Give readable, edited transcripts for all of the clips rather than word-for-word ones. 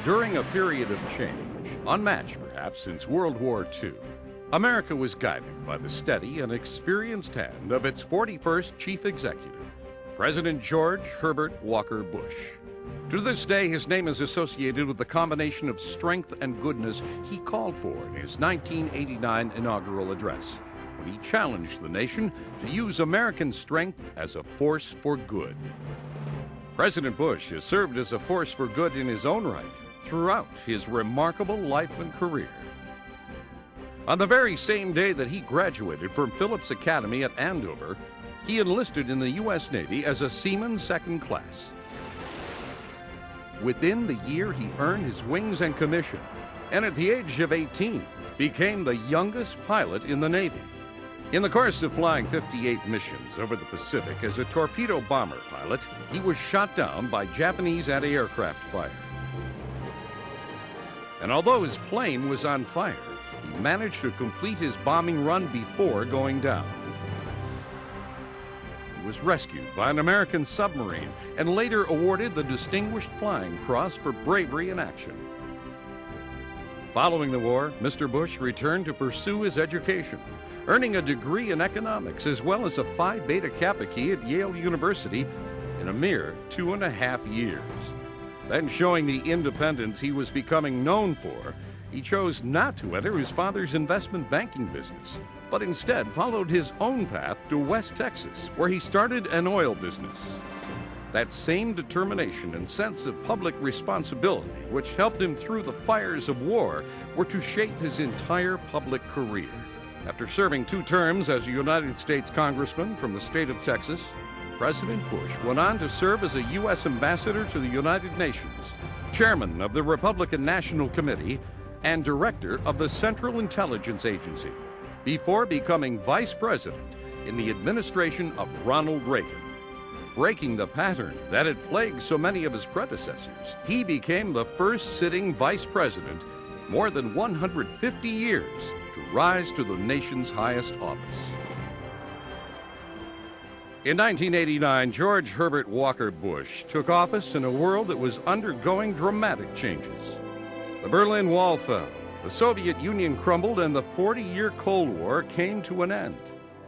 During a period of change, unmatched perhaps since World War II, America was guided by the steady and experienced hand of its 41st Chief Executive, President George Herbert Walker Bush. To this day, his name is associated with the combination of strength and goodness he called for in his 1989 inaugural address, when he challenged the nation to use American strength as a force for good. President Bush has served as a force for good in his own right throughout his remarkable life and career. On the very same day that he graduated from Phillips Academy at Andover, he enlisted in the U.S. Navy as a seaman second class. Within the year, he earned his wings and commission, and at the age of 18, became the youngest pilot in the Navy. In the course of flying 58 missions over the Pacific as a torpedo bomber pilot, he was shot down by Japanese anti-aircraft fire. And although his plane was on fire, he managed to complete his bombing run before going down. He was rescued by an American submarine and later awarded the Distinguished Flying Cross for bravery in action. Following the war, Mr. Bush returned to pursue his education, earning a degree in economics as well as a Phi Beta Kappa key at Yale University in a mere 2.5 years. Then, showing the independence he was becoming known for, he chose not to enter his father's investment banking business, but instead followed his own path to West Texas, where he started an oil business. That same determination and sense of public responsibility, which helped him through the fires of war, were to shape his entire public career. After serving 2 terms as a United States Congressman from the state of Texas, President Bush went on to serve as a U.S. Ambassador to the United Nations, Chairman of the Republican National Committee, and Director of the Central Intelligence Agency, before becoming Vice President in the administration of Ronald Reagan. Breaking the pattern that had plagued so many of his predecessors, he became the first sitting Vice President in more than 150 years to rise to the nation's highest office. In 1989, George Herbert Walker Bush took office in a world that was undergoing dramatic changes. The Berlin Wall fell, the Soviet Union crumbled, and the 40-year Cold War came to an end.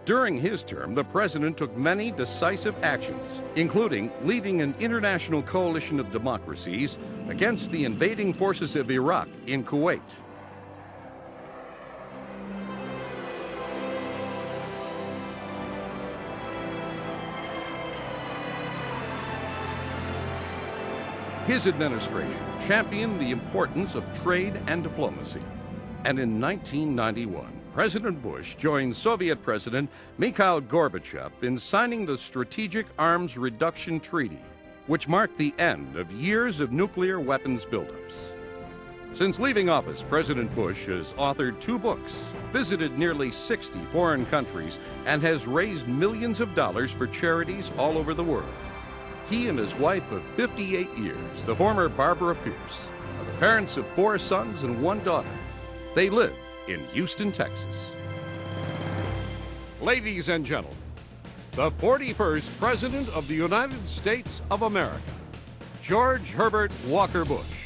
During his term, the president took many decisive actions, including leading an international coalition of democracies against the invading forces of Iraq in Kuwait. His administration championed the importance of trade and diplomacy. And in 1991, President Bush joined Soviet President Mikhail Gorbachev in signing the Strategic Arms Reduction Treaty, which marked the end of years of nuclear weapons buildups. Since leaving office, President Bush has authored 2 books, visited nearly 60 foreign countries, and has raised millions of dollars for charities all over the world. He and his wife of 58 years, the former Barbara Pierce, are the parents of 4 sons and 1 daughter. They live in Houston, Texas. Ladies and gentlemen, the 41st President of the United States of America, George Herbert Walker Bush.